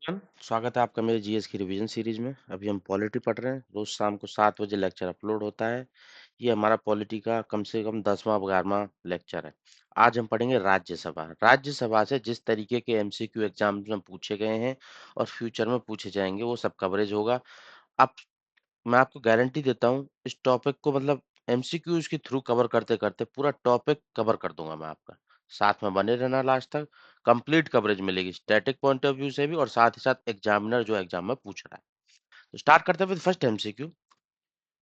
Everyone, स्वागत है आपका मेरे जीएस की रिवीजन सीरीज में। अभी हम पॉलिटी पढ़ रहे हैं। रोज शाम को 7 बजे लेक्चर अपलोड होता है। ये हमारा पॉलिटी का कम से कम 10वां 11वां लेक्चर है। आज हम पढ़ेंगे राज्यसभा। राज्यसभा से जिस तरीके के एमसीक्यू एग्जाम्स में पूछे गए हैं और फ्यूचर में पूछे जाएंगे वो सब कवरेज होगा। अब मैं आपको गारंटी देता हूँ इस टॉपिक को मतलब एमसीक्यूज के थ्रू कवर करते करते पूरा टॉपिक कवर कर दूंगा मैं आपका। साथ में बने रहना लास्ट तक। कंप्लीट कवरेज मिलेगी स्टैटिक पॉइंट ऑफ व्यू से भी और साथ ही साथ एग्जामिनर जो एग्जाम में पूछ रहा है। तो स्टार्ट करते हैं with first MCQ.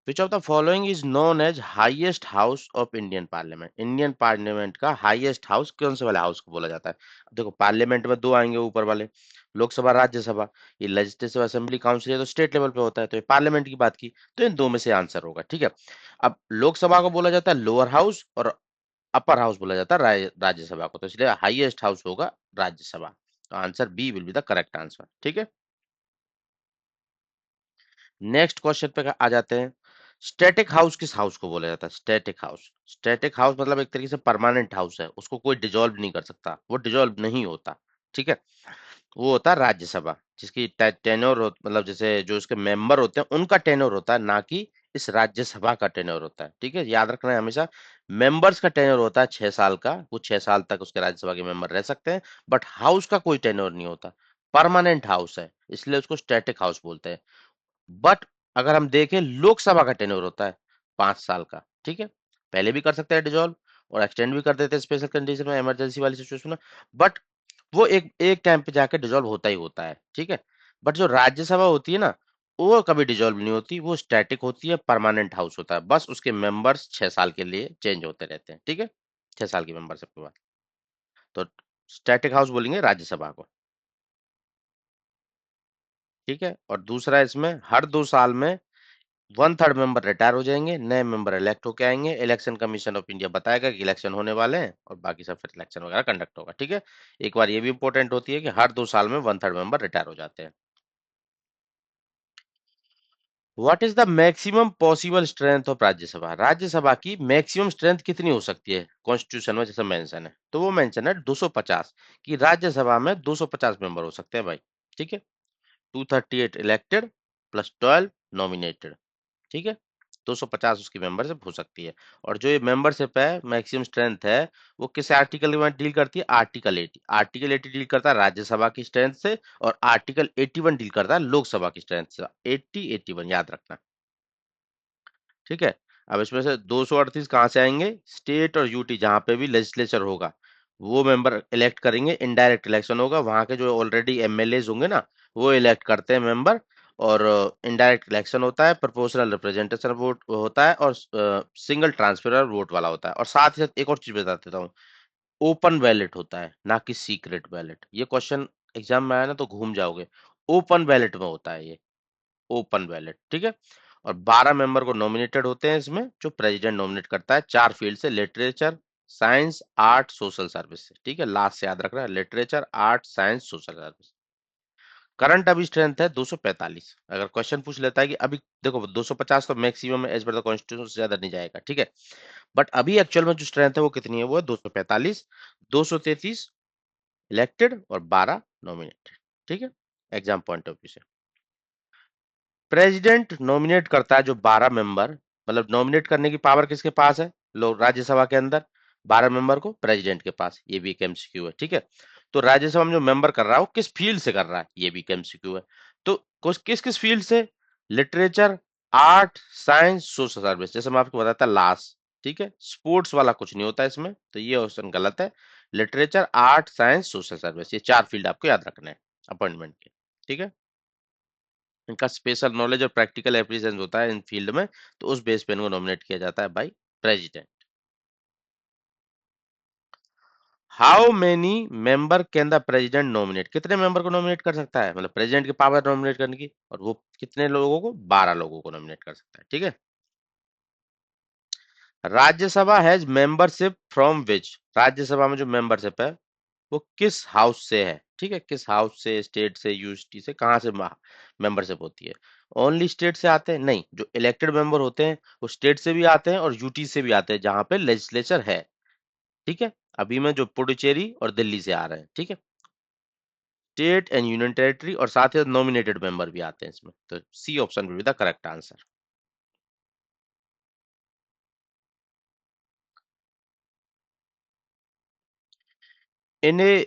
Which of the following is known as highest house of Indian parliament. Indian parliament का हाईएस्ट हाउस कौन से वाले हाउस को बोला जाता है? देखो पार्लियामेंट में दो आएंगे ऊपर वाले, लोकसभा राज्यसभा। ये लेजिस्लेटिव असेंबली काउंसिल है तो स्टेट लेवल पे होता है, तो ये पार्लियामेंट की बात की। तो इन दो में से आंसर होगा, ठीक है। अब लोकसभा को बोला जाता है लोअर हाउस और अपर हाउस बोला जाता है राज्यसभा को, तो इसलिए हाईएस्ट हाउस होगा राज्यसभा। तो answer B will be the correct answer, ठीक है। नेक्स्ट क्वेश्चन पे आ जाते हैं। स्टैटिक हाउस किस हाउस को बोला जाता है? Static house. स्टैटिक हाउस मतलब एक तरीके से परमानेंट हाउस है, उसको कोई डिजोल्व नहीं कर सकता, वो डिजोल्व नहीं होता, ठीक है। वो होता है राज्यसभा, जिसकी टेन्योर मतलब जैसे जो इसके मेंबर होते हैं उनका टेन्योर होता है, ना कि इस राज्यसभा का टेन्योर होता है, ठीक है। याद रखना है हमेशा, मेंबर्स का टेन्योर होता है 6 साल का, वो 6 साल तक उसके राज्यसभा के मेंबर रह सकते हैं। बट हाउस का कोई टेन्योर नहीं होता, परमानेंट हाउस है, इसलिए उसको स्टैटिक हाउस बोलते हैं। बट अगर हम देखें लोकसभा का टेन्योर होता है 5 साल का, ठीक है। पहले भी कर सकते हैं डिजोल्व और एक्सटेंड भी कर देते हैं स्पेशल कंडीशन में, इमरजेंसी वाली सिचुएशन में। बट वो एक एक टाइम पे जाके डिजोल्व होता ही होता है, ठीक है। बट जो राज्यसभा होती है ना, वो कभी डिजोल्व नहीं होती, वो स्टैटिक होती है, परमानेंट हाउस होता है, बस उसके मेंबर्स 6 साल के लिए चेंज होते रहते हैं, ठीक है। 6 साल की मेंबरशिप के बाद। तो स्टैटिक हाउस बोलेंगे राज्यसभा को, ठीक है। और दूसरा, इसमें हर 2 साल में 1/3 मेंबर रिटायर हो जाएंगे, नए मेंबर इलेक्ट होके आएंगे। इलेक्शन कमीशन ऑफ इंडिया बताएगा कि इलेक्शन होने वाले हैं और बाकी सब फिर इलेक्शन वगैरह कंडक्ट होगा, ठीक है। एक बार ये भी इंपॉर्टेंट होती है कि हर 2 साल में 1/3 मेंबर रिटायर हो जाते हैं। What is the maximum possible strength of Rajya Sabha? Rajya Sabha की मैक्सिमम स्ट्रेंथ कितनी हो सकती है कॉन्स्टिट्यूशन में जैसे मेंशन है? तो वो मेंशन है 250, कि राज्यसभा में 250 मेंबर हो सकते हैं भाई, ठीक है। 238 इलेक्टेड प्लस 12 नॉमिनेटेड, ठीक है। 250 उसकी मेंबरशिप हो सकती है। और जो ये मेंबरशिप है मैक्सिमम स्ट्रेंथ है, वो किस आर्टिकल में डील करती है? आर्टिकल 80। आर्टिकल 80 डील करता है राज्यसभा की स्ट्रेंथ से और आर्टिकल 81 डील करता है लोकसभा की स्ट्रेंथ से। 80 81 याद रखना, ठीक है। अब इसमें से 238 कहाँ से आएंगे? स्टेट और यूटी जहां पे भी लेजिस्लेचर होगा वो मेंबर इलेक्ट करेंगे, इनडायरेक्ट इलेक्शन होगा, वहां के जो ऑलरेडी एमएलए होंगे ना वो इलेक्ट करते हैं मेंबर। और इनडायरेक्ट इलेक्शन होता है, प्रोपोर्शनल रिप्रेजेंटेशन वोट होता है और सिंगल ट्रांसफर वोट वाला होता है। और साथ ही साथ एक और चीज बता देता हूँ, ओपन बैलेट होता है ना कि सीक्रेट बैलेट। ये क्वेश्चन एग्जाम में आया ना तो घूम जाओगे। ओपन बैलेट में होता है ये, ओपन बैलेट, ठीक है। और 12 मेंबर को नॉमिनेटेड होते हैं इसमें, जो प्रेसिडेंट नॉमिनेट करता है 4 फील्ड से, literature, science, art, social service से, ठीक है। लास्ट से याद रखना है, literature, art, science, social service. Current अभी स्ट्रेंथ है 245। अगर क्वेश्चन पूछ लेता है कि अभी देखो 250 तो maximum as per the constitution से ज्यादा नहीं जाएगा, ठीक है। बट अभी एक्चुअल में जो स्ट्रेंथ है वो कितनी है? वो है 245। 233 इलेक्टेड और 12 नॉमिनेटेड, ठीक है। एग्जाम पॉइंट ऑफ व्यू से प्रेसिडेंट नॉमिनेट करता है जो 12 मेंबर, मतलब नॉमिनेट करने की पावर किसके पास है? लोग राज्यसभा के अंदर 12 मेंबर को प्रेसिडेंट के पास, ये भी एक एमसीक्यू है, ठीक है। तो राज्यसभा में जो मेंबर कर रहा है वो किस फील्ड से कर रहा है? ये भी एक एमसीक्यू है। तो किस किस फील्ड से? Literature, art, science, social service. जैसे मैं आपको बताता लास्ट, ठीक है। स्पोर्ट्स वाला कुछ नहीं होता इसमें, तो ये ऑप्शन गलत है। Literature, art, science, social service, ये 4 फील्ड आपको याद रखना है अपॉइंटमेंट के, ठीक है। इनका स्पेशल नॉलेज और प्रैक्टिकल एप्लीकेशन होता है इन फील्ड में, तो उस बेस पे इनको नॉमिनेट किया जाता है by president. How many member can the president nominate? कितने मेंबर को नॉमिनेट कर सकता है? मतलब प्रेसिडेंट की पावर नॉमिनेट करने की, और वो कितने लोगों को? 12 लोगों को नॉमिनेट कर सकता है, ठीक है। Rajya Sabha has membership from which? Rajya Sabha में जो मेंबरशिप है वो किस हाउस से है, ठीक है। किस हाउस से? स्टेट से, यूनिवर्सिटी से, कहाँ से मेंबरशिप होती है? ओनली स्टेट से आते हैं? नहीं, जो इलेक्टेड मेंबर होते हैं वो स्टेट से भी आते हैं और यूटी से भी आते हैं जहां पे लेजिस्लेचर है, ठीक है। अभी में जो पुडुचेरी और दिल्ली से आ रहे हैं, ठीक है। स्टेट एंड यूनियन टेरिटरी, और साथ ही नॉमिनेटेड मेंबर भी आते हैं इसमें। तो C option will be the correct answer. In a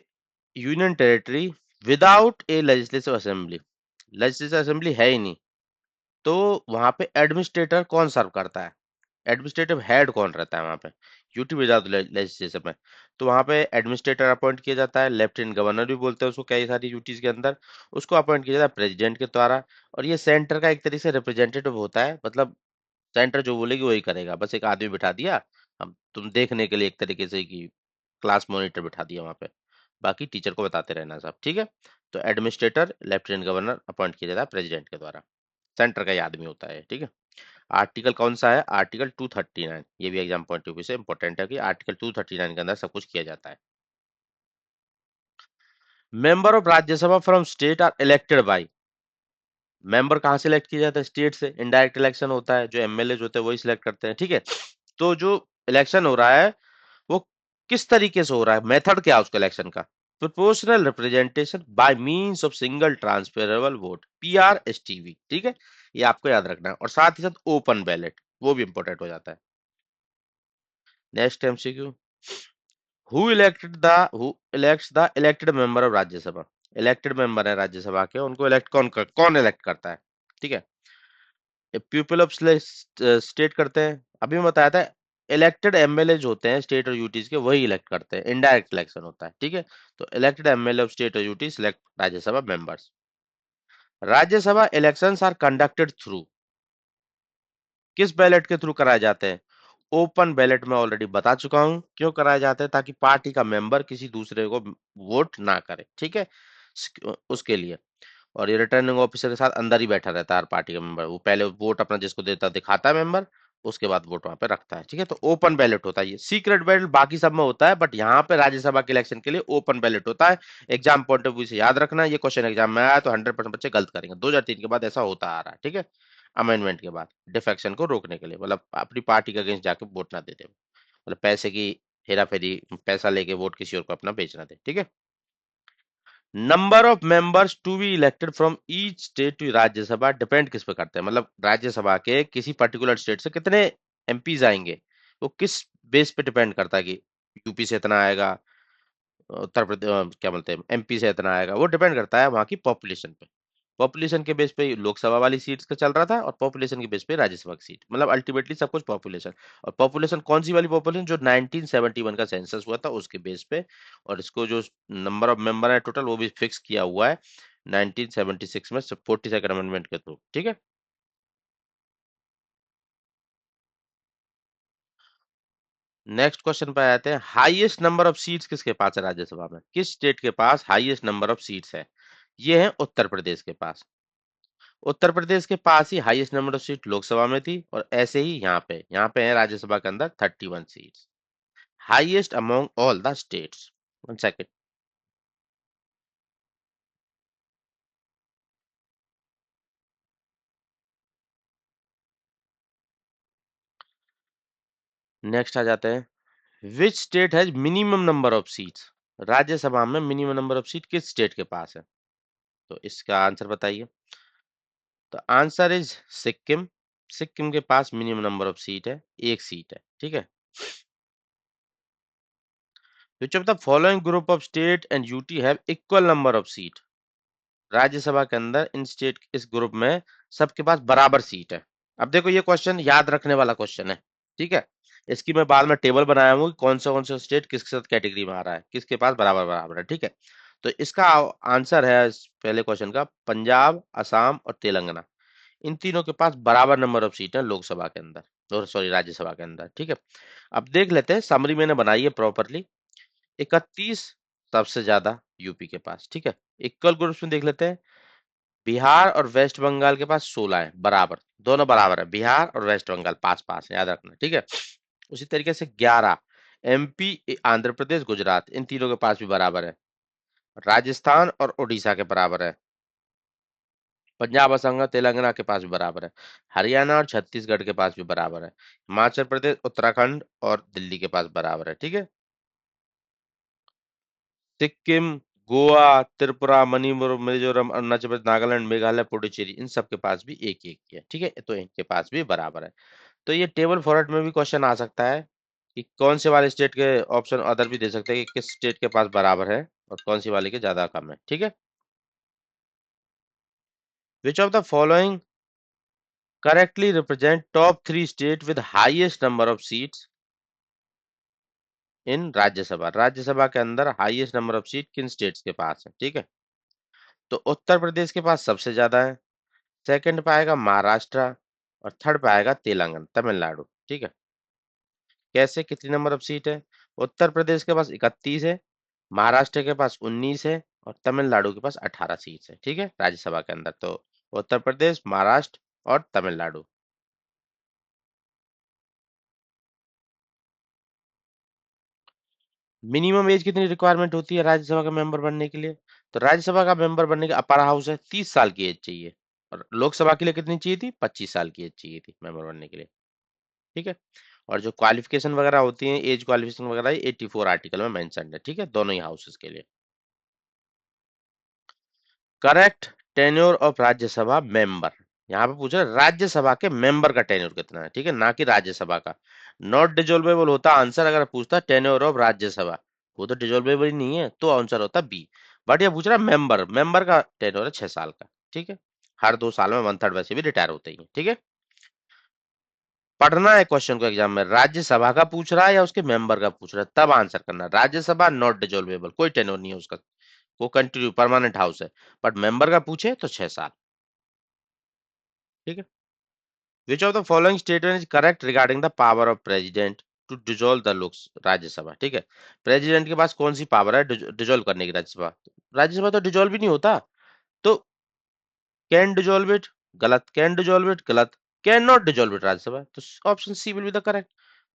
union territory without a legislative assembly, legislative assembly है ही नहीं, तो वहां पे एडमिनिस्ट्रेटर कौन सर्व करता है, एडमिनिस्ट्रेटिव हेड कौन रहता है वहां पे, यूटी विदाउट लेजिस्लेशन में। तो वहां पे एडमिनिस्ट्रेटर अपॉइंट किया जाता है, लेफ्टिनेंट गवर्नर भी बोलते हैं उसको कई सारी यूटीज के अंदर। उसको अपॉइंट किया जाता है प्रेसिडेंट के द्वारा। और ये सेंटर का एक तरीके से रिप्रेजेंटेटिव होता है, मतलब सेंटर जो बोलेगी वही करेगा, बस एक आदमी बिठा दिया अब तुम देखने के लिए, एक तरीके से कि क्लास मॉनिटर बिठा दिया वहां पे, बाकी टीचर को बताते रहना सब, ठीक है। तो एडमिनिस्ट्रेटर लेफ्टिनेंट गवर्नर अपॉइंट किया जाता है प्रेसिडेंट के द्वारा, सेंटर का ही आदमी होता है, ठीक है। आर्टिकल कौन सा है, आर्टिकल 239, ये भी एग्जाम पॉइंट ऑफ व्यू से इंपॉर्टेंट है कि आर्टिकल 239 के अंदर सब कुछ किया जाता है। Member of Rajya Sabha from state are elected by, member कहाँ से इलेक्ट किया जाता है, स्टेट से, इनडायरेक्ट इलेक्शन होता है, जो एमएलए होते हैं वही सिलेक्ट करते हैं, ठीक है। तो जो इलेक्शन हो रहा है वो किस तरीके से हो रहा है, मेथड क्या है उसका इलेक्शन का, proportional representation by means of single transferable vote, PRSTV, ठीक है। ये आपको याद रखना है, और साथ ही साथ ओपन बैलेट, वो भी इंपॉर्टेंट हो जाता है। Next MCQ, who elects the elected member of Rajya Sabha, elected member है राज्यसभा के, उनको इलेक्ट कौन इलेक्ट करता है, ठीक है। पीपल ऑफ स्टेट करते हैं, अभी मैं बताया था, इलेक्टेड एमएलए जो होते हैं स्टेट और यूटीज के वही इलेक्ट करते हैं, इनडायरेक्ट इलेक्शन होता है, ठीक है। तो इलेक्टेड एमएलए ऑफ स्टेट और UT select Rajya Sabha members. Rajya Sabha elections are conducted through, किस बैलेट के थ्रू कराए जाते हैं, ओपन बैलेट में ऑलरेडी बता चुका हूं क्यों कराए जाते हैं, ताकि पार्टी का मेंबर किसी दूसरे को वोट ना करे, ठीक है, उसके लिए। और ये रिटर्निंग ऑफिसर के साथ अंदर ही बैठा रहता है हर पार्टी का मेंबर, वो पहले वोट अपना जिसको देता दिखाता है मेंबर, उसके बाद वोट वहां पे रखता है, ठीक है। तो ओपन बैलेट होता है, ये सीक्रेट बैलेट बाकी सब में होता है, बट यहाँ पे राज्यसभा के इलेक्शन के लिए ओपन बैलेट होता है। एग्जाम पॉइंट ऑफ व्यू से याद रखना, ये क्वेश्चन एग्जाम में आया तो 100% बच्चे गलत करेंगे, 2003 के बाद ऐसा होता आ रहा है, ठीक है। अमेंडमेंट के बाद डिफेक्शन को रोकने के लिए, मतलब अपनी पार्टी के अगेंस्ट जाके वोट ना दे दे, मतलब पैसे की हेरा फेरी, पैसा लेके वोट किसी और को अपना बेचना दे, ठीक है। Number of members to be elected from each state to Rajya Sabha depend किस पे करते हैं, मतलब राज्यसभा के किसी पर्टिकुलर स्टेट से कितने एमपीज आएंगे, वो किस बेस पे डिपेंड करता है कि यूपी से इतना आएगा, उत्तर प्रदेश क्या बोलते हैं एमपी से इतना आएगा, वो डिपेंड करता है वहां की पॉपुलेशन पे। पॉपुलेशन के बेस पे लोकसभा वाली सीट्स का चल रहा था, और पॉपुलेशन के बेस पे राज्यसभा की सीट, मतलब अल्टीमेटली सब कुछ पॉपुलेशन। और पॉपुलेशन कौन सी वाली पॉपुलेशन, जो 1971 का सेंसस हुआ था उसके बेस पे। और इसको जो नंबर ऑफ मेंबर है टोटल वो भी फिक्स किया हुआ है 1976 में 42nd अमेंडमेंट के थ्रू, ठीक है। नेक्स्ट क्वेश्चन पे आते हैं, हाईएस्ट नंबर ऑफ सीट्स किसके पास है राज्यसभा में, किस स्टेट के पास हाईएस्ट नंबर ऑफ सीट्स है, ये है उत्तर प्रदेश के पास। उत्तर प्रदेश के पास ही highest number of seat Lok Sabha में थी, और ऐसे ही यहाँ पे है राज्यसभा के अंदर 31 seats, highest among all the states. One second. Next आ जाते हैं, which state has minimum number of seats, Rajya Sabha में मिनिमम नंबर ऑफ सीट किस स्टेट के पास है, तो इसका आंसर बताइए। तो आंसर इज सिक्किम, सिक्किम के पास मिनिमम नंबर ऑफ सीट है, एक सीट है, ठीक है। Which of the following group of state and UT have equal number of seat, Rajya Sabha के अंदर इन स्टेट इस ग्रुप में सबके पास बराबर सीट है। अब देखो ये क्वेश्चन याद रखने वाला क्वेश्चन है, ठीक है। इसकी मैं बाद में टेबल बनाया हूँ कि कौन सा स्टेट किसके साथ कैटेगरी में आ रहा है, किसके पास बराबर बराबर है, ठीक है। तो इसका आंसर है इस पहले क्वेश्चन का, पंजाब, असम और तेलंगाना, इन तीनों के पास बराबर नंबर ऑफ सीट है लोकसभा के अंदर, और सॉरी राज्यसभा के अंदर, ठीक है। अब देख लेते हैं, समरी मैंने बनाई है प्रॉपरली। 31 सबसे ज्यादा यूपी के पास, ठीक है। इक्वल ग्रुप्स में देख लेते हैं, बिहार और वेस्ट बंगाल के पास 16 है, बराबर, दोनों बराबर है, बिहार और वेस्ट बंगाल पास पास है, याद रखना, ठीक है। उसी तरीके से 11 एमपी, आंध्र प्रदेश, गुजरात, इन तीनों के पास भी बराबर है, राजस्थान और उड़ीसा के बराबर है, पंजाब, असम, तेलंगाना के पास भी बराबर है, हरियाणा और छत्तीसगढ़ के पास भी बराबर है, हिमाचल प्रदेश, उत्तराखंड और दिल्ली के पास बराबर है, ठीक है। सिक्किम, गोवा, त्रिपुरा, मणिपुर, मिजोरम, अरुणाचल प्रदेश, नागालैंड, मेघालय, पुडुचेरी, इन सब के पास भी एक एक ही है। ठीक है, तो इनके पास भी बराबर है। तो ये टेबल फॉर्मेट में भी क्वेश्चन आ सकता है कि कौन से वाले स्टेट के ऑप्शन अदर भी दे सकते हैं कि किस स्टेट के पास बराबर है और कौन सी वाले के ज्यादा कम है। ठीक है, which of the following correctly represent top three state with highest number of seats in Rajya Sabha. Rajya Sabha के अंदर हाईएस्ट नंबर ऑफ सीट किन स्टेट्स के पास है। ठीक है, तो उत्तर प्रदेश के पास सबसे ज्यादा है, सेकंड पे आएगा महाराष्ट्र और थर्ड पे आएगा तेलंगाना, तमिलनाडु। ठीक है, कैसे, कितनी नंबर ऑफ सीट है? उत्तर प्रदेश के पास 31 है, महाराष्ट्र के पास 19 है और तमिलनाडु के पास 18 सीट है। ठीक है, राज्यसभा के अंदर तो उत्तर प्रदेश, महाराष्ट्र और तमिलनाडु। मिनिमम एज कितनी रिक्वायरमेंट होती है राज्यसभा का मेंबर बनने के लिए? तो राज्यसभा का मेंबर बनने के अपर हाउस है 30 साल की एज चाहिए, और लोकसभा के लिए कितनी चाहिए थी? 25 साल की एज चाहिए थी मेंबर बनने के लिए। ठीक है, और जो क्वालिफिकेशन वगैरह होती है, एज क्वालिफिकेशन वगैरह 84 आर्टिकल में मेंशन है। ठीक है, दोनों ही हाउसेस के लिए। Correct tenure of Rajya Sabha member, यहाँ पे पूछा राज्यसभा के मेंबर का टेन्योर कितना है। ठीक है, ना कि राज्यसभा का। नॉट डिजोल्वेबल होता आंसर अगर पूछता टेन्योर ऑफ राज्यसभा, वो तो डिजोल्वेबल ही नहीं है, तो आंसर होता बी। बट ये पूछ रहा मेंबर, मेंबर का टेन्योर है 6 साल का। ठीक है, हर 2 साल में वन थर्ड वैसे भी रिटायर होते ही हैं। ठीक है, पढ़ना है क्वेश्चन को एग्जाम में, राज्यसभा का पूछ रहा है या उसके मेंबर का पूछ रहा है, तब आंसर करना है। राज्यसभा नॉट डिजोल्वेबल, कोई टेन्योर नहीं है उसका, वो कंटिन्यू परमानेंट हाउस है। बट मेंबर का पूछे तो 6 साल। ठीक है, which of the following statement is correct regarding the power of president to dissolve the Lok Rajya Sabha. ठीक है, प्रेसिडेंट के पास कौन सी पावर है डिजोल्व करने की राज्यसभा? राज्यसभा तो डिजोल्व ही नहीं होता, तो कैन डिजोल्व इट, गलत, कैन डिजोल्व इट, गलत, cannot dissolve it Rajya Sabha, तो option C will be the correct.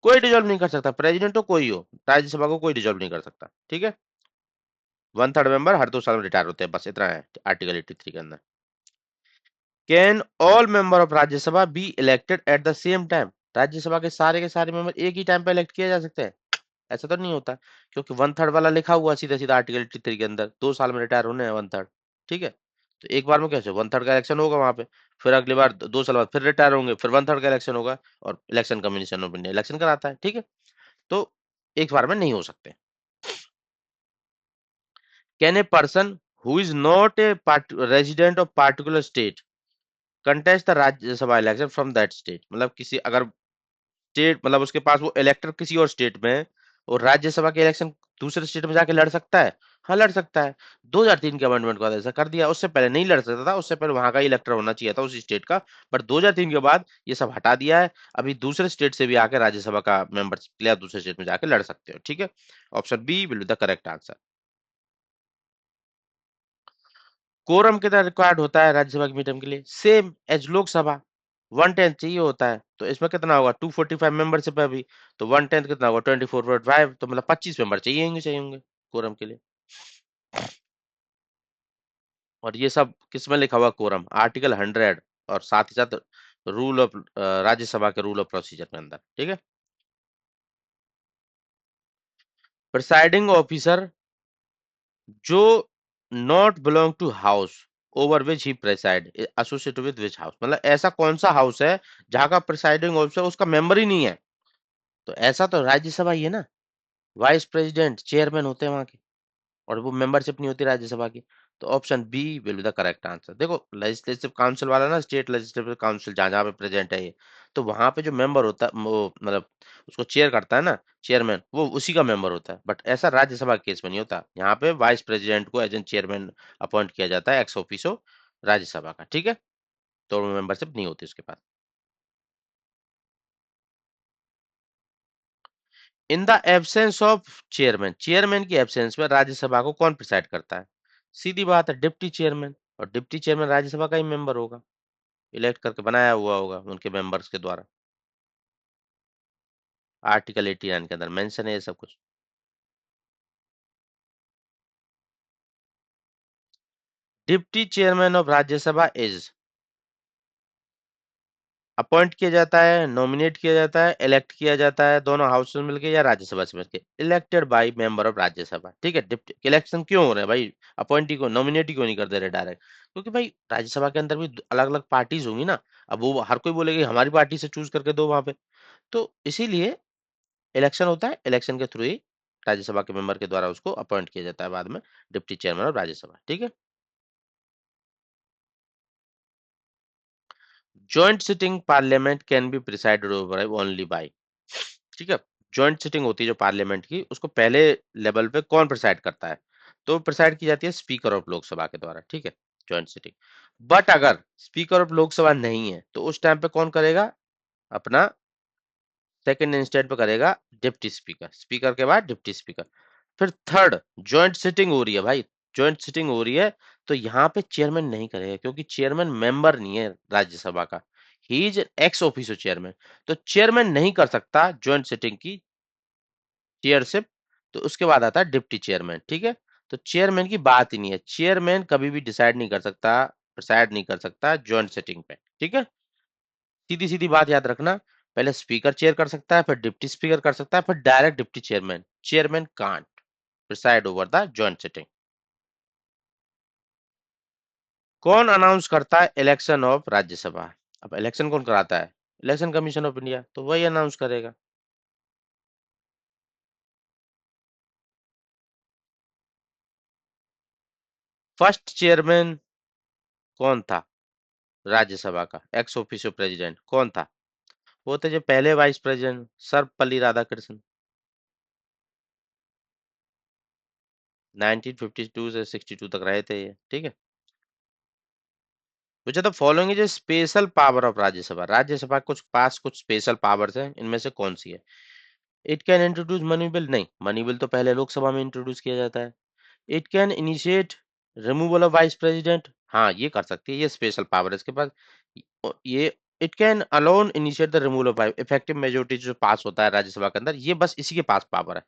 कोई डिजोल्व नहीं कर सकता, प्रेसिडेंट हो कोई हो, राज्यसभा को कोई डिजोल्व नहीं कर सकता। ठीक है, वन थर्ड मेंबर हर 2 साल में रिटायर होते हैं, बस इतना है आर्टिकल 83 के अंदर। Can all member of Rajya Sabha be elected at the same time? Rajya Sabha के सारे मेंबर एक ही टाइम पे इलेक्ट किए जा सकते हैं? ऐसा तो नहीं होता, क्योंकि वन थर्ड वाला लिखा हुआ सीधा सीधा आर्टिकल 83 के अंदर, 2 साल में रिटायर होने हैं वन थर्ड। ठीक है, तो एक बार में कैसे वन थर्ड का इलेक्शन होगा वहां पे, फिर अगली बार 2 साल बाद फिर रिटायर होंगे, फिर वन थर्ड का इलेक्शन होगा, और election commission of India election कराता है। ठीक है, तो एक बार में नहीं हो सकते। Can a person who is not a resident of particular state contest the Rajya Sabha election from that state? मतलब किसी अगर स्टेट, मतलब उसके पास वो इलेक्टर किसी और स्टेट में है, और राज्यसभा के इलेक्शन दूसरे स्टेट में जाके लड़ सकता है? हाँ, लड़ सकता है। 2003 के अमेंडमेंट के बाद ऐसा कर दिया, उससे पहले नहीं लड़ सकता था, उससे पहले वहां का इलेक्टर होना चाहिए था उसी स्टेट का। बट 2003 के बाद ये सब हटा दिया है, अभी दूसरे स्टेट से भी आके राज्यसभा का मेंबरशिप के लिए आप दूसरे स्टेट में जाके लड़ सकते हो। ठीक है, option B will be the correct answer. Quorum कितना रिक्वायर्ड होता है राज्यसभा की मीटिंग के लिए? सेम एज लोकसभा, 1/10 चाहिए होता है। तो इसमें कितना होगा? 245 मेंबरशिप है अभी, तो 1/10 कितना होगा? 24/5, तो मतलब 25 मेंबर चाहिए होंगे कोरम के लिए। और ये सब किसमें लिखा हुआ कोरम? आर्टिकल 100 और साथ ही साथ रूल ऑफ राज्यसभा के रूल ऑफ प्रोसीजर के अंदर। ठीक है, प्रिसाइडिंग ऑफिसर जो not belong to house over which he preside associated with which house, मतलब ऐसा कौन सा हाउस है जहां का प्रिसाइडिंग ऑफिसर उसका मेंबर ही नहीं है? तो ऐसा तो राज्यसभा ही है ना, वाइस प्रेसिडेंट चेयरमैन होते हैं वहां के, और वो मेंबरशिप नहीं होती राज्यसभा की। तो option B will be the correct answer. देखो लेजिस्लेटिव काउंसिल वाला ना, स्टेट लेजिस्लेटिव काउंसिल जहां जहां पे प्रेजेंट है ये, तो वहां पे जो मेंबर होता है वो मतलब उसको चेयर करता है ना, चेयरमैन, वो उसी का मेंबर होता है। बट ऐसा राज्यसभा के केस में नहीं होता, यहाँ पे वाइस प्रेसिडेंट को एज एन चेयरमैन अपॉइंट किया जाता है एक्स ऑफिसो राज्यसभा का। ठीक है, तो मेंबरशिप नहीं होती उसके पास। In the absence of chairman, chairman की एब्सेंस में राज्यसभा को कौन प्रिसाइड करता है? सीधी बात है, डिप्टी चेयरमैन, और डिप्टी चेयरमैन राज्यसभा का ही मेंबर होगा, इलेक्ट करके बनाया हुआ होगा उनके मेंबर्स के द्वारा। आर्टिकल 89 के अंदर मेंशन है ये सब कुछ। Deputy chairman of Rajya Sabha is appoint किया जाता है, नॉमिनेट किया जाता है, इलेक्ट किया जाता है, दोनों हाउस में मिलके या राज्यसभा से मिलके, elected by member of Rajya Sabha. ठीक है, डिप्टी इलेक्शन क्यों हो रहे हैं भाई, अपॉइंटी को नॉमिनेट ही क्यों नहीं कर दे रहे डायरेक्ट, क्योंकि भाई राज्यसभा के अंदर भी अलग अलग पार्टीज होंगी ना। अब वो हर कोई बोलेगी हमारी पार्टी से चूज करके दो वहां पे, तो इसीलिए इलेक्शन होता है, इलेक्शन के थ्रू ही राज्यसभा के मेंबर के द्वारा उसको अपॉइंट किया जाता है बाद में डिप्टी चेयरमैन ऑफ राज्यसभा। ठीक है। Joint sitting parliament can be presided over only by, ठीक है। जॉइंट सिटिंग होती है जो पार्लियामेंट की, उसको पहले लेवल पे कौन प्रिसाइड करता है, तो प्रिसाइड की जाती है स्पीकर ऑफ लोकसभा के द्वारा। ठीक है, जॉइंट सिटिंग। बट अगर स्पीकर ऑफ लोकसभा नहीं है तो उस टाइम पे कौन करेगा, अपना सेकंड इंस्टेंट पे करेगा डिप्टी स्पीकर, स्पीकर के बाद डिप्टी स्पीकर। फिर थर्ड, जॉइंट सिटिंग हो रही है भाई, जॉइंट सिटिंग हो रही है, तो यहाँ पे चेयरमैन नहीं करेगा क्योंकि चेयरमैन मेंबर नहीं है राज्यसभा का, he is x officio chairman, तो चेयरमैन नहीं कर सकता जॉइंट सिटिंग की चेयरशिप। तो उसके बाद आता है डिप्टी चेयरमैन। ठीक है, तो चेयरमैन की बात ही नहीं है, चेयरमैन कभी भी डिसाइड नहीं कर सकता, डिसाइड नहीं कर सकता जॉइंट सिटिंग पे। ठीक है, सीधी सीधी बात याद रखना, पहले स्पीकर चेयर कर सकता है, फिर डिप्टी स्पीकर कर सकता है, फिर direct deputy chairman, chairman can't preside over the joint sitting. कौन अनाउंस करता है इलेक्शन ऑफ राज्यसभा, अब इलेक्शन कौन कराता है, इलेक्शन कमीशन ऑफ इंडिया, तो वही अनाउंस करेगा। फर्स्ट चेयरमैन कौन था राज्यसभा का, एक्स ऑफिशियो प्रेसिडेंट कौन था, वो थे जो पहले वाइस प्रेसिडेंट सर्वपल्ली राधाकृष्णन, 1952 से 62 तक रहे थे ये। ठीक है, मुझे तो फॉलोइंग जो special power of Rajya Sabha, Rajya Sabha के कुछ पास कुछ स्पेशल पावर्स हैं, इनमें से कौन सी है। It can introduce money bill, नहीं, मनी बिल तो पहले लोकसभा में इंट्रोड्यूस किया जाता है। It can initiate removal of vice president, हाँ ये कर सकती है, ये स्पेशल पावर है इसके पास। ये it can alone initiate the removal of vice, effective majority जो पास होता है राज्यसभा के अंदर, ये बस इसी के पास पावर है।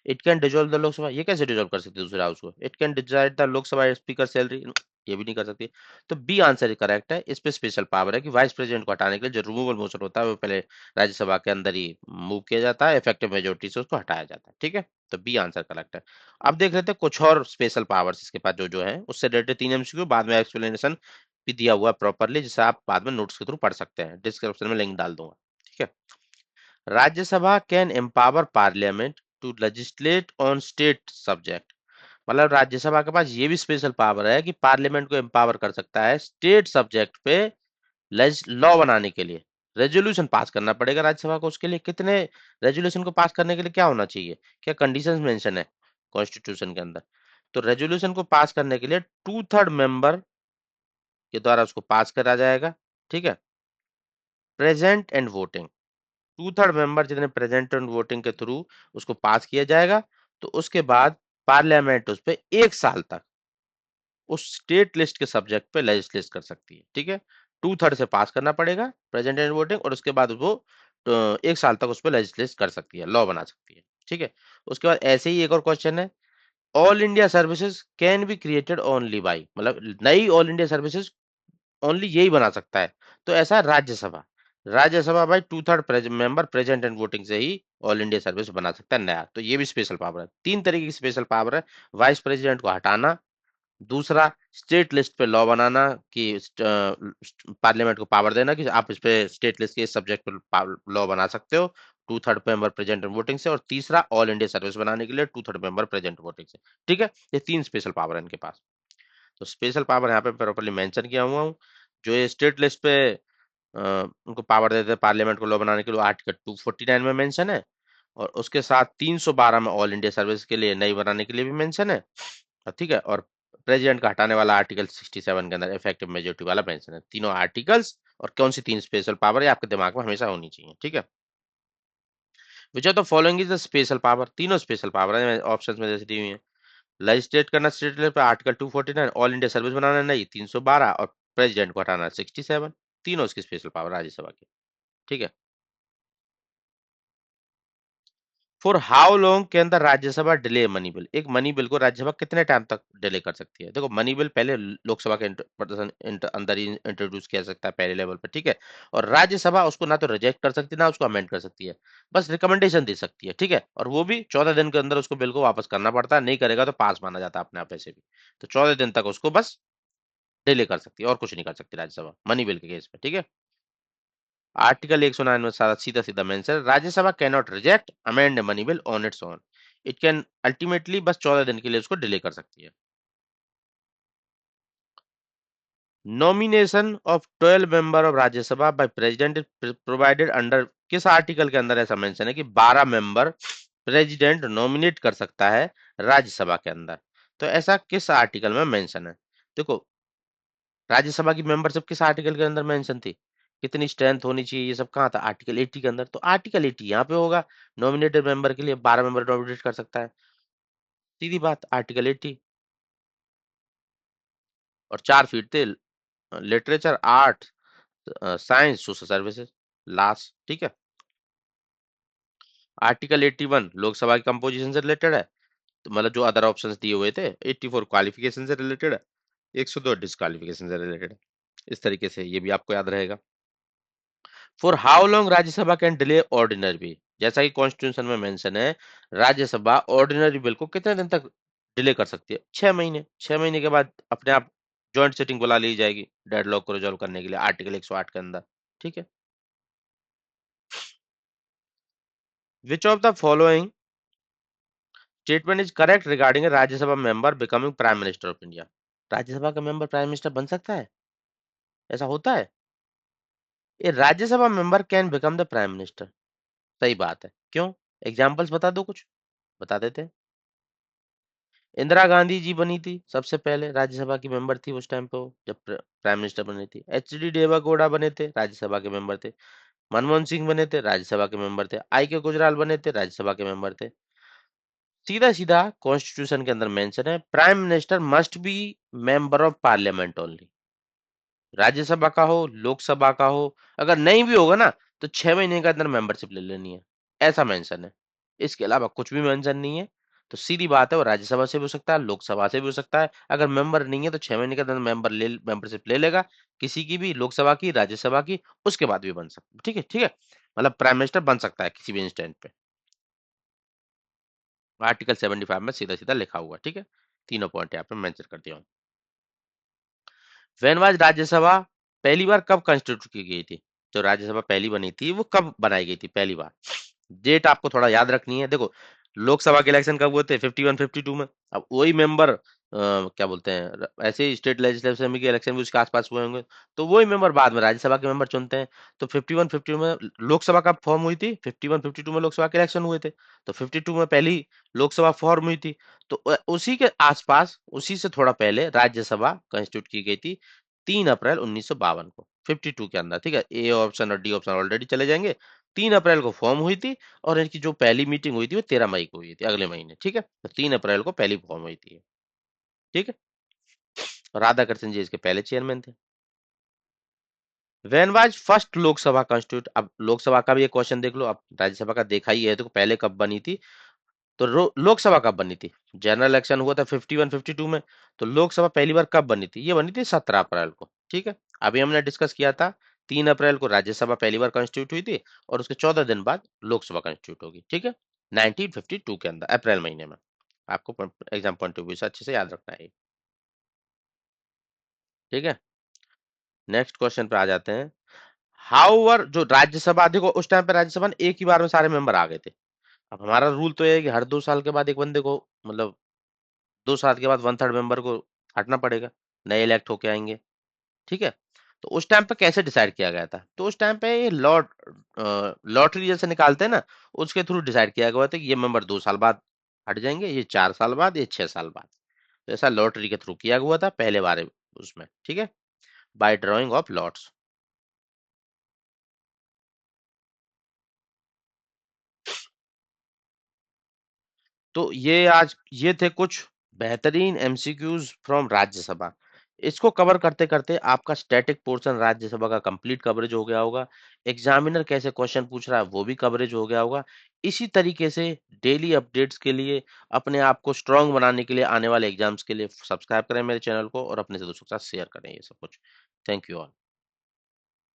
It can dissolve the Lok Sabha, ये कैसे डिजोल्व कर सकती है दूसरे हाउस को। It can decide the Lok Sabha speaker salary, ये भी नहीं कर सकती। तो बी आंसर करेक्ट है, इस पे स्पेशल पावर है कि वाइस प्रेसिडेंट को हटाने के लिए जो रिमूवल मोशन होता है वो पहले राज्यसभा के अंदर ही मूव किया जाता है, इफेक्टिव मेजोरिटी से उसको हटाया जाता है। ठीक है, तो बी आंसर करेक्ट है। अब देख लेते हैं कुछ और स्पेशल पावर्स इसके पास जो जो है, उससे रिलेटेड 3 MCQ, बाद में एक्सप्लेनेशन भी दिया हुआ है प्रॉपरली, जिसे आप बाद में नोट्स के थ्रू पढ़ सकते हैं, डिस्क्रिप्शन में लिंक डाल दूंगा। ठीक है, Rajya Sabha can empower parliament to legislate on state subject, मतलब राज्यसभा के पास ये भी स्पेशल पावर है कि पार्लियामेंट को एम्पावर कर सकता है स्टेट सब्जेक्ट पे लॉ बनाने के लिए। रेजोल्यूशन पास करना पड़ेगा राज्यसभा को, उसके लिए कितने, रेजोल्यूशन को पास करने के लिए क्या होना चाहिए, क्या कंडीशंस मेंशन है कॉन्स्टिट्यूशन के अंदर, तो रेजोल्यूशन को पास करने के लिए 2/3 मेंबर के द्वारा उसको पास करा जाएगा। ठीक है, प्रेजेंट एंड वोटिंग, 2/3 मेंबर जितने प्रेजेंट एंड वोटिंग के थ्रू उसको पास किया जाएगा, तो उसके बाद पार्लियामेंट उस पे 1 साल तक उस स्टेट लिस्ट के सब्जेक्ट पे लेजिस्लेट कर सकती है। ठीक है, 2/3 से पास करना पड़ेगा प्रेजेंट एंड वोटिंग, और उसके बाद वो 1 साल तक उस पर लेजिस्लेट कर सकती है, लॉ बना सकती है। ठीक है, उसके बाद ऐसे ही एक और क्वेश्चन है, all India services can be created only by, मतलब नई ऑल इंडिया सर्विसेज ओनली यही बना सकता है, तो ऐसा राज्यसभा, राज्यसभा भाई 2/3 मेंबर प्रेजेंट एंड वोटिंग से ही ऑल इंडिया सर्विस बना सकता है नया, तो ये भी स्पेशल पावर है। 3 तरीके की स्पेशल पावर है, वाइस प्रेसिडेंट को हटाना, दूसरा स्टेट लिस्ट पे लॉ बनाना कि पार्लियामेंट को पावर देना कि आप इस पे स्टेट लिस्ट के इस सब्जेक्ट पर लॉ बना सकते हो 2/3 मेंबर प्रेजेंट वोटिंग से, और तीसरा ऑल इंडिया सर्विस बनाने के लिए 2/3 मेंबर प्रेजेंट वोटिंग से। ठीक है, ये 3 स्पेशल पावर है इनके पास। तो स्पेशल पावर यहाँ पे प्रॉपर्ली मेंशन किया हुआ हूँ, जो ये स्टेट लिस्ट पे उनको पावर देते हैं पार्लियामेंट को लॉ बनाने के लिए, आर्टिकल 249 में मेंशन है, और उसके साथ 312 में ऑल इंडिया सर्विस के लिए नई बनाने के लिए भी मेंशन है। ठीक है, और प्रेसिडेंट का हटाने वाला आर्टिकल 67 के अंदर इफेक्टिव मेजोरिटी वाला मेंशन है। तीनों आर्टिकल्स और कौन सी 3 स्पेशल पावर है आपके दिमाग में हमेशा होनी चाहिए। ठीक है, which are the following is the special power, तीनों स्पेशल पावर है ऑप्शन में जैसे दी हुई है। लेजिस्लेट करना स्टेट लेवल पे आर्टिकल 249, ऑल इंडिया सर्विस बनाना नहीं 312, और प्रेसिडेंट को हटाना 67, तीनों उसकी स्पेशल पावर राज्यसभा की। ठीक है, for how long can the Rajya Sabha delay money bill? एक मनी बिल को राज्यसभा कितने टाइम तक डिले कर सकती है? देखो, मनी बिल पहले लोकसभा के अंदर ही इंट्रोड्यूस किया जा सकता है पहले लेवल पर, ठीक है। और राज्यसभा उसको ना तो रिजेक्ट कर सकती, ना उसको अमेंड कर सकती है, बस रिकमेंडेशन दे सकती है, ठीक है। और वो भी 14 दिन के अंदर उसको बिल को वापस करना पड़ता है, नहीं करेगा तो पास माना जाता है अपने आप ऐसे भी। तो 14 दिन तक उसको बस डिले कर सकती है और कुछ नहीं कर सकती राज्यसभा मनी बिल के केस में, ठीक है। आर्टिकल 109 में सारा सीधा सीधा mention, Rajya Sabha can not reject amend money bill on its own, it can ultimately बस 14 दिन के लिए उसको डिले कर सकती है। Nomination of 12 member of Rajya Sabha by president provided under, किस आर्टिकल के अंदर ऐसा मेंशन है कि 12 मेंबर प्रेसिडेंट नॉमिनेट कर सकता है राज्यसभा के अंदर? तो ऐसा किस आर्टिकल में मेंशन है? देखो, राज्यसभा की मेंबरशिप किस आर्टिकल के अंदर मेंशन थी, कितनी स्ट्रेंथ होनी चाहिए, ये सब कहाँ था? आर्टिकल 80 के अंदर। तो आर्टिकल 80 यहाँ पे होगा, नॉमिनेटेड मेंबर के लिए 12 मेंबर नॉमिनेट कर सकता है, सीधी बात, आर्टिकल 80। और 4 फील्ड थे, literature, art, science, social services, last, ठीक है। आर्टिकल 81 लोकसभा की कंपोजिशन से रिलेटेड है, तो मतलब जो अदर ऑप्शंस दिए हुए थे। 84 क्वालिफिकेशन से रिलेटेड है, 102 डिस्क्वालिफिकेशन से रिलेटेड है। इस तरीके से ये भी आपको याद रहेगा। For how long Rajya Sabha can delay ordinary bill? जैसा कि कॉन्स्टिट्यूशन में मेंशन है, राज्यसभा ऑर्डिनरी बिल को कितने दिन तक डिले कर सकती है? 6 महीने। 6 महीने के बाद अपने आप जॉइंट सिटिंग बुला ली जाएगी डेडलॉक को रिजॉल्व करने के लिए, आर्टिकल 108 के अंदर, ठीक है। Which of the following statement is correct regarding Rajya Sabha member becoming prime minister of India? Rajya Sabha का मेंबर प्राइम मिनिस्टर बन सकता है? ऐसा होता है? ये Rajya Sabha member can become the prime minister, सही बात है। क्यों? एग्जाम्पल्स बता दो कुछ, बता देते हैं। इंदिरा गांधी जी बनी थी सबसे पहले, राज्यसभा की मेंबर थी उस टाइम पे वो, जब प्राइम मिनिस्टर बनी थी। एच डी देवेगौड़ा बने थे, राज्यसभा के मेंबर थे। मनमोहन सिंह बने थे, राज्यसभा के मेंबर थे। आई के गुजराल बने थे, राज्यसभा के मेंबर थे। सीधा सीधा कॉन्स्टिट्यूशन के अंदर मेंशन है, prime minister must be member of parliament only. Rajya Sabha का हो, लोकसभा का हो, अगर नहीं भी होगा ना, तो 6 महीने के अंदर मेंबरशिप ले लेनी है, ऐसा मेंशन है। इसके अलावा कुछ भी मेंशन नहीं है। तो सीधी बात है, वो राज्यसभा से भी हो सकता है, लोकसभा से भी हो सकता है। अगर मेंबर नहीं है तो 6 महीने के अंदर मेंबरशिप ले लेगा, किसी की भी, लोकसभा की, राज्यसभा की, उसके बाद भी बन सकता है, ठीक है, ठीक है। मतलब प्राइम मिनिस्टर बन सकता है किसी भी इंस्टेंट पे, आर्टिकल 75 में सीधा सीधा लिखा हुआ है, ठीक है। तीनों पॉइंट यहाँ पे मेंशन कर दिया हूँ। व्हेन वाज राज्यसभा पहली बार कब कंस्टिट्यूट की गई थी? जो राज्यसभा पहली बनी थी वो कब बनाई गई थी पहली बार? डेट आपको थोड़ा याद रखनी है। देखो, लोकसभा के इलेक्शन कब हुए थे? 51 52 में। अब वही मेंबर क्या बोलते हैं, ऐसे ही स्टेट लेजिस्लेशन के इलेक्शन भी उसके आसपास हुए होंगे, तो वही मेंबर बाद में राज्यसभा के मेंबर चुनते हैं। तो 51 52 में लोकसभा कब फॉर्म हुई थी? 51 52 में लोकसभा के इलेक्शन हुए थे, तो 52 में पहली लोकसभा फॉर्म हुई थी। तो उसी के आसपास, उसी से थोड़ा पहले राज्यसभा कंस्टिट्यूट की गई थी, 3 अप्रैल 1952 को, 52 के अंदर, ठीक है। ए ऑप्शन और डी ऑप्शन ऑलरेडी चले जाएंगे। 3 अप्रैल को फॉर्म हुई थी, और इनकी जो पहली मीटिंग हुई थी वो 13 मई को हुई थी, अगले महीने, ठीक है। तो 3 अप्रैल को पहली फॉर्म हुई थी, ठीक है। राधा कृष्ण जी इसके पहले चेयरमैन थे। When was first Lok Sabha constitute? अब लोकसभा का भी एक क्वेश्चन देख लो, अब राज्यसभा का देखा ही है, तो पहले कब बनी थी? तो लोकसभा कब बनी थी? जनरल इलेक्शन हुआ था 51 52 में, तो लोकसभा पहली बार कब बनी थी? ये बनी थी 17 अप्रैल को, ठीक है। अभी हमने डिस्कस किया था, 3 अप्रैल को राज्यसभा पहली बार कंस्टिट्यूट हुई थी, और उसके 14 दिन बाद लोकसभा कंस्टिट्यूट होगी, ठीक है, 1952 के अंदर, अप्रैल महीने में। आपको एग्जाम पॉइंट ऑफ व्यू से अच्छे से याद रखना है, ठीक है। नेक्स्ट क्वेश्चन पे आ जाते हैं। हाउवर जो राज्यसभा, देखो उस टाइम पे राज्यसभा में एक ही बार में सारे मेंबर आ गए थे। अब हमारा रूल तो ये है कि हर 2 साल के बाद एक बंदे को, मतलब 2 साल के बाद 1/3 मेंबर को हटना पड़ेगा, नए इलेक्ट होके आएंगे, ठीक है। तो उस टाइम पे कैसे डिसाइड किया गया था? तो उस टाइम पे ये लॉटरी जैसे निकालते हैं ना, उसके थ्रू डिसाइड किया गया था कि ये मेंबर 2 साल बाद हट जाएंगे, ये 4 साल बाद, ये 6 साल बाद। तो ऐसा लॉटरी के थ्रू किया हुआ था पहले बार उसमें, ठीक है, बाय ड्रॉइंग ऑफ लॉट्स। तो ये आज ये थे कुछ बेहतरीन एमसीक्यूज फ्रॉम राज्यसभा। इसको कवर करते-करते आपका स्टैटिक पोर्शन राज्यसभा का कंप्लीट कवरेज हो गया होगा। एग्ज़ामिनर कैसे क्वेश्चन पूछ रहा है वो भी कवरेज हो गया होगा। इसी तरीके से डेली अपडेट्स के लिए अपने आप को स्ट्रॉन्ग बनाने के लिए आने वाले एग्ज़ाम्स के लिए सब्सक्राइब करें मेरे चैनल को और अपने दोस्तों के साथ शेयर करें ये सब कुछ। Thank you all.